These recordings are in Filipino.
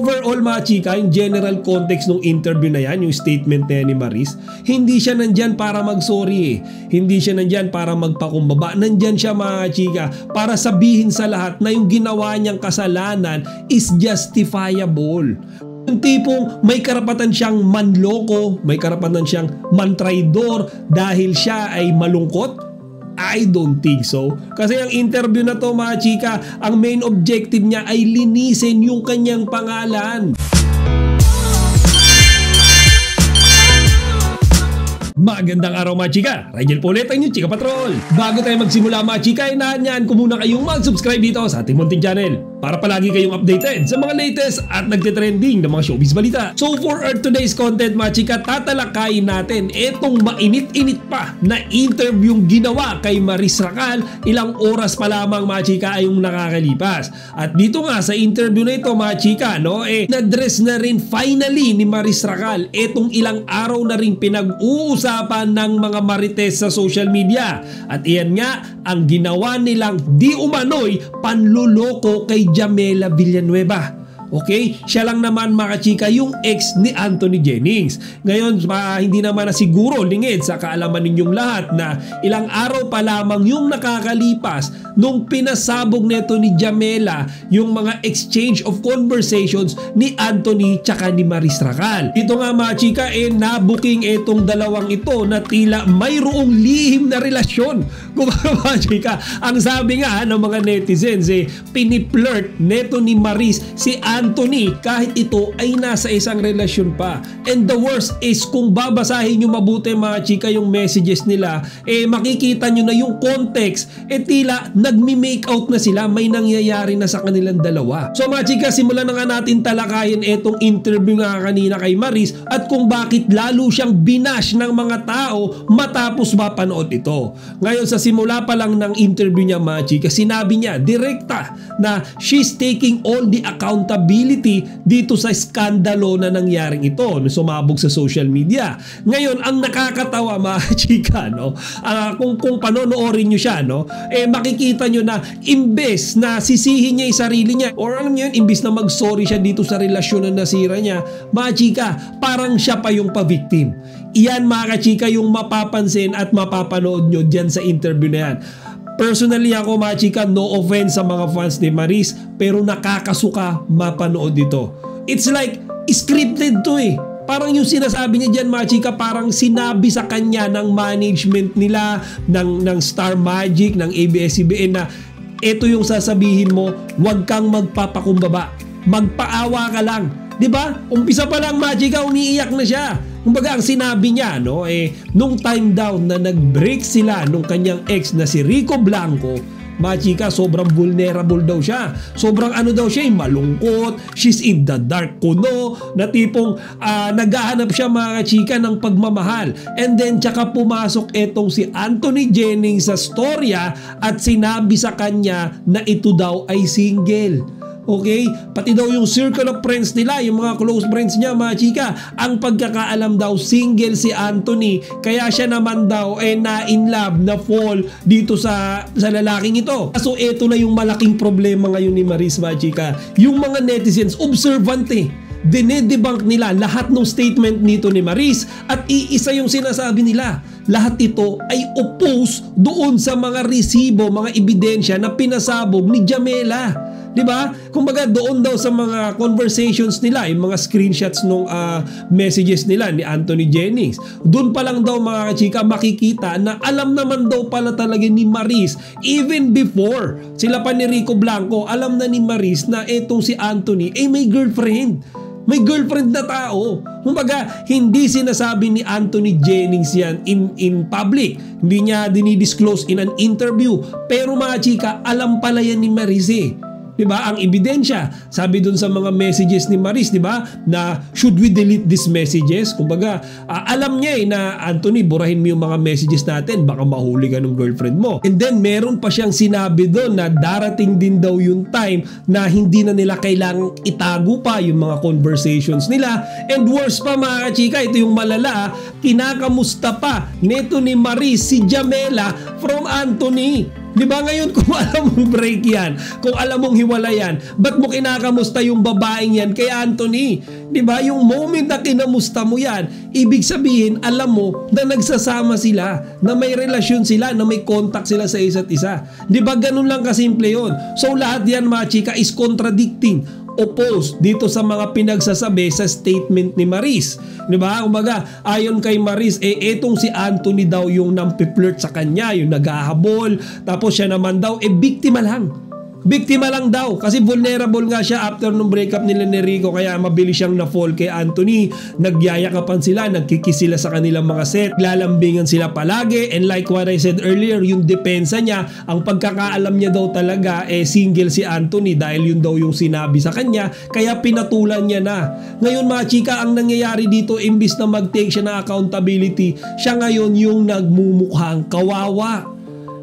Overall mga chika, yung general context ng interview na yan, yung statement na yan ni Maris, hindi siya nandyan para mag-sorry eh. Hindi siya nandyan para magpakumbaba. Nandyan siya mga chika para sabihin sa lahat na yung ginawa niyang kasalanan is justifiable. Yung tipong may karapatan siyang manloko, may karapatan siyang mantraidor dahil siya ay malungkot? I don't think so. Kasi ang interview na to mga chika, ang main objective niya ay linisin yung kanyang pangalan. Magandang araw mga chika, Rigel po ulit ang inyong Chika Patrol. Bago tayo magsimula mga chika, inaanyahan ko muna kayong mag-subscribe dito sa ating munting channel para palagi kayong updated sa mga latest at nagtitrending na mga showbiz balita. So for our today's content mga chika, tatalakayin natin itong mainit-init pa na interviewong ginawa kay Maris Racal ilang oras pa lamang mga chika ay yung nakakalipas. At dito nga sa interview na ito mga chika, na-address na rin finally ni Maris Racal itong ilang araw na rin pinag-uusapan ng mga marites sa social media. At iyan nga ang ginawa nilang di umano'y panluloko kay Jamela Villanueva. Okay? Siya lang naman mga chika yung ex ni Anthony Jennings. Ngayon, hindi naman na siguro lingid sa kaalaman ninyong lahat na ilang araw pa lamang yung nakakalipas nung pinasabog neto ni Jamela yung mga exchange of conversations ni Anthony tsaka ni Maris Racal. Ito nga mga chika, nabuking itong dalawang ito na tila mayroong lihim na relasyon. Kung mga chika, ang sabi nga ng mga netizens, piniflirt neto ni Maris si Anthony kahit ito ay nasa isang relasyon pa. And the worst is kung babasahin nyo mabuti mga chika yung messages nila, makikita nyo na yung context, tila nagmi-make out na sila, may nangyayari na sa kanilang dalawa. So mga chika, simulan na nga natin talakayin itong interview nga kanina kay Maris at kung bakit lalo siyang binash ng mga tao matapos mapanood ito. Ngayon sa simula pa lang ng interview niya mga chika, sinabi niya direkta na she's taking all the accountability dito sa skandalo na nangyaring ito, sumabog sa social media. Ngayon, ang nakakatawa mga chika, kung panonoorin nyo siya, makikita nyo na imbes na sisihin niya yung sarili niya, or alam niyo yun, imbes na mag-sorry siya dito sa relasyon na nasira niya, mga chika, parang siya pa yung pa-victim. Iyan mga chika yung mapapansin at mapapanood nyo dyan sa interview na yan. Personally ako mga chika, no offense sa mga fans ni Maris, pero nakakasuka mapanood dito. It's like scripted to eh. Parang yung sinasabi niya dyan mga chika, parang sinabi sa kanya ng management nila, ng Star Magic, ng ABS-CBN na ito yung sasabihin mo, huwag kang magpapakumbaba, magpaawa ka lang. Diba? Umpisa pa lang mga chika, umiiyak na siya. Kumbaga ang sinabi niya nung time down na nag-break sila nung kanyang ex na si Rico Blanco, mga chika, sobrang vulnerable daw siya. Sobrang daw siya, malungkot, she's in the dark kuno, na tipong naghahanap siya mga chika ng pagmamahal. And then tsaka pumasok etong si Anthony Jennings sa storya at sinabi sa kanya na ito daw ay single. Okay? Pati daw yung circle of friends nila, yung mga close friends niya mga chika, ang pagkakaalam daw single si Anthony, kaya siya naman daw na-in love, na fall dito sa lalaking ito. So eto na yung malaking problema ngayon ni Maris mga chika. Yung mga netizens observant dinedebunk nila lahat ng statement nito ni Maris at iisa yung sinasabi nila. Lahat ito ay oppose doon sa mga resibo, mga ebidensya na pinasabog ni Jamela. Diba? Kumbaga doon daw sa mga conversations nila, yung mga screenshots nung messages nila ni Anthony Jennings, doon pa lang daw mga chika makikita na alam naman daw pala talaga ni Maris, even before sila pa ni Rico Blanco, alam na ni Maris na etong si Anthony may girlfriend. May girlfriend na tao. Kumbaga, hindi sinasabi ni Anthony Jennings yan in public. Hindi niya dinidisclose in an interview. Pero mga chika, alam pala yan ni Maris Diba? Ang ebidensya, sabi dun sa mga messages ni Maris, diba? Na should we delete these messages? Kumbaga, alam niya na Anthony, burahin mo yung mga messages natin, baka mahuli ka ng girlfriend mo. And then meron pa siyang sinabi doon na darating din daw yung time na hindi na nila kailangang itago pa yung mga conversations nila. And worse pa mga chika, ito yung malala, kinakamusta pa neto ni Maris si Jamela from Anthony. Di ba ngayon kung alam mong break yan, kung alam mong hiwalay yan, ba't mo kinakamusta yung babaeng yan kay Anthony? Di ba? Yung moment na kinamusta mo yan, ibig sabihin alam mo na nagsasama sila, na may relasyon sila, na may contact sila sa isa't isa. Di ba ganun lang kasimple yun? So lahat yan mga chika is contradicting, opposed dito sa mga pinagsasabi sa statement ni Maris. Di ba? Kumbaga, ayon kay Maris, etong si Anthony daw yung nampi-flirt sa kanya, yung naghahabol, tapos siya naman daw, biktima lang. Biktima lang daw kasi vulnerable nga siya after nung breakup nila ni Rico, kaya mabilis siyang na-fall kay Anthony. Nagyayakapan sila, nagkikis sila sa kanilang mga set, lalambingan sila palagi, and like what I said earlier, yung depensa niya, ang pagkakaalam niya daw talaga single si Anthony dahil yun daw yung sinabi sa kanya, kaya pinatulan niya na. Ngayon mga chika, ang nangyayari dito, imbis na mag-take siya ng accountability, siya ngayon yung nagmumukhang kawawa.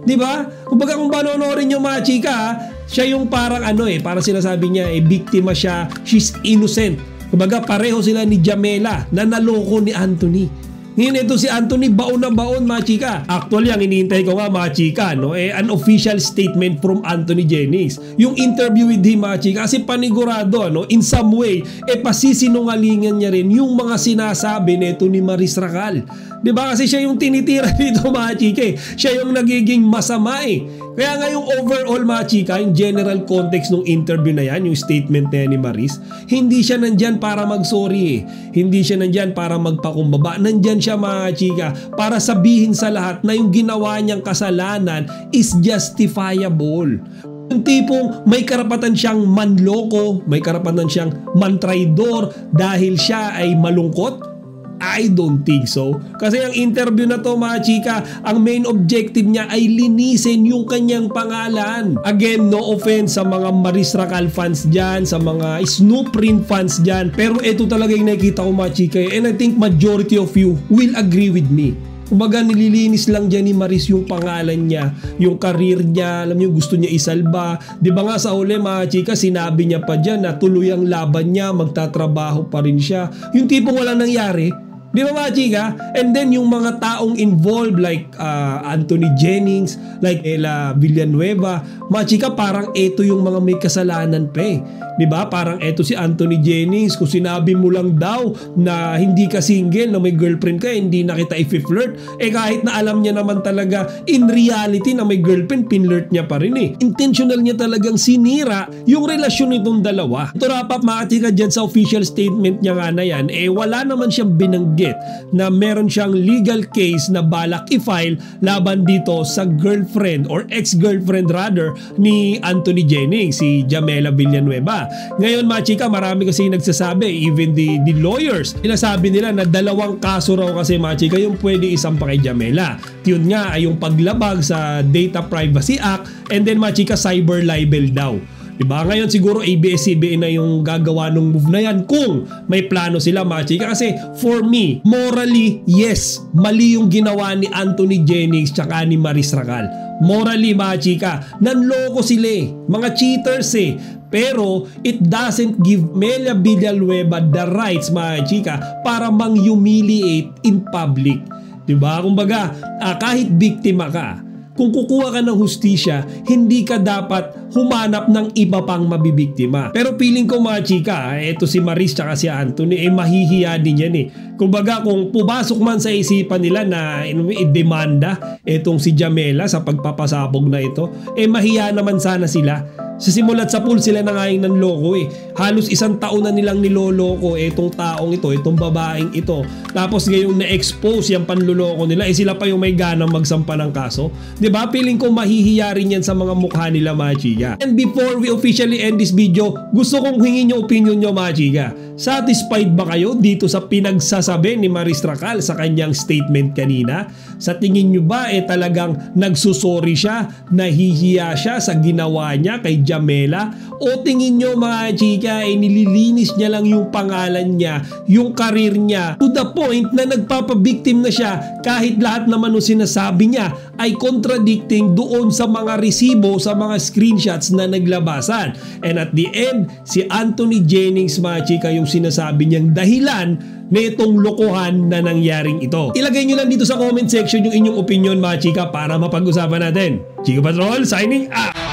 Di ba? Kumbaga kung panonorin nyo mga chika, siya yung parang parang sinasabi niya, biktima siya, she's innocent. Kumbaga pareho sila ni Jamela na naloko ni Anthony. Ngayon ito si Anthony, baon na baon mga chika. Actually, ang inihintay ko nga mga chika, an official statement from Anthony Jennings. Yung interview with him mga chika, kasi panigurado, in some way, pasisinungalingan niya rin yung mga sinasabi nito ni Maris Racal. Diba? Kasi siya yung tinitira dito mga chika. Siya yung nagiging masama Kaya nga yung overall mga chika, yung general context ng interview na yan, yung statement na yan ni Maris, hindi siya nandyan para mag-sorry Hindi siya nandyan para magpakumbaba. Nandyan siya mga chika para sabihin sa lahat na yung ginawa niyang kasalanan is justifiable. Yung tipong may karapatan siyang manloko, may karapatan siyang mantraidor dahil siya ay malungkot. I don't think so. Kasi ang interview na to mga chika, ang main objective niya ay linisin yung kanyang pangalan. Again, no offense sa mga Maris Racal fans dyan, sa mga Snoop Rin fans dyan, pero ito talaga yung nakikita ko mga chika, and I think majority of you will agree with me. Kumbaga nililinis lang dyan ni Maris yung pangalan niya, yung career niya, alam niyo gusto niya isalba. Di ba nga sa uli mga chika, sinabi niya pa dyan na tuloy ang laban niya, magtatrabaho pa rin siya. Yung tipong walang nangyari. Di ba mga chika? And then yung mga taong involved like Anthony Jennings, like Ella Villanueva, mga chika parang eto yung mga may kasalanan pa Di ba? Parang eto si Anthony Jennings, kung sinabi mo lang daw na hindi ka single, na may girlfriend ka, hindi na kita i-flirt. Kahit na alam niya naman talaga in reality na may girlfriend, pinlirt niya pa rin Intentional niya talagang sinira yung relasyon nitong dalawa. Ito wrap up mga chika dyan sa official statement niya nga na yan, wala naman siyang binanggit na meron siyang legal case na balak i-file laban dito sa girlfriend or ex-girlfriend rather ni Anthony Jennings, si Jamela Villanueva. Ngayon mga chika, marami kasi nagsasabi, even the lawyers, sinasabi nila na dalawang kaso raw kasi mga chika yung pwede isampa kay Jamela. Yun nga ay yung paglabag sa Data Privacy Act, and then mga chika, cyber libel daw. Diba? Ngayon siguro ABS-CBN na yung gagawa ng move na yan kung may plano sila mga chika. Kasi for me, morally, yes, mali yung ginawa ni Anthony Jennings tsaka ni Maris Racal. Morally mga chika, nanloko sila mga cheaters Pero it doesn't give Mela Villanueva the rights mga chika para mang-humiliate in public. Diba? Kumbaga, kahit biktima ka, kung kukuha ka ng hustisya, hindi ka dapat humanap ng iba pang mabibiktima. Pero feeling ko mga chika, eto si Maris tsaka si Anthony, mahihiya din yan Kumbaga kung pumasok man sa isipan nila na i-demanda etong si Jamela sa pagpapasabog na ito, mahiya naman sana sila. Sa simulat sa pool sila na nga yung nanloko Halos 1 taon na nilang niloloko itong taong ito, itong babaeng ito. Tapos ngayong na-expose yung panluloko nila, sila pa yung may ganang magsampa ng kaso. Diba? Feeling ko mahihiya rin yan sa mga mukha nila mga chika. And before we officially end this video, gusto kong hingin yung opinion nyo mga chika. Satisfied ba kayo dito sa pinagsasabi ni Maris Racal sa kanyang statement kanina? Sa tingin nyo ba talagang nagsusorry siya, nahihiya siya sa ginawa niya kay Jamela? O tingin nyo mga chika nililinis niya lang yung pangalan niya, yung karir niya, to the point na nagpapabiktim na siya kahit lahat naman ng sinasabi niya ay contradicting doon sa mga resibo, sa mga screenshots na naglabasan. And at the end, si Anthony Jennings mga chika yung sinasabi niyang dahilan netong lokohan na nangyaring ito? Ilagay nyo lang dito sa comment section yung inyong opinion mga chika para mapag-usapan natin. Chika Patrol signing out!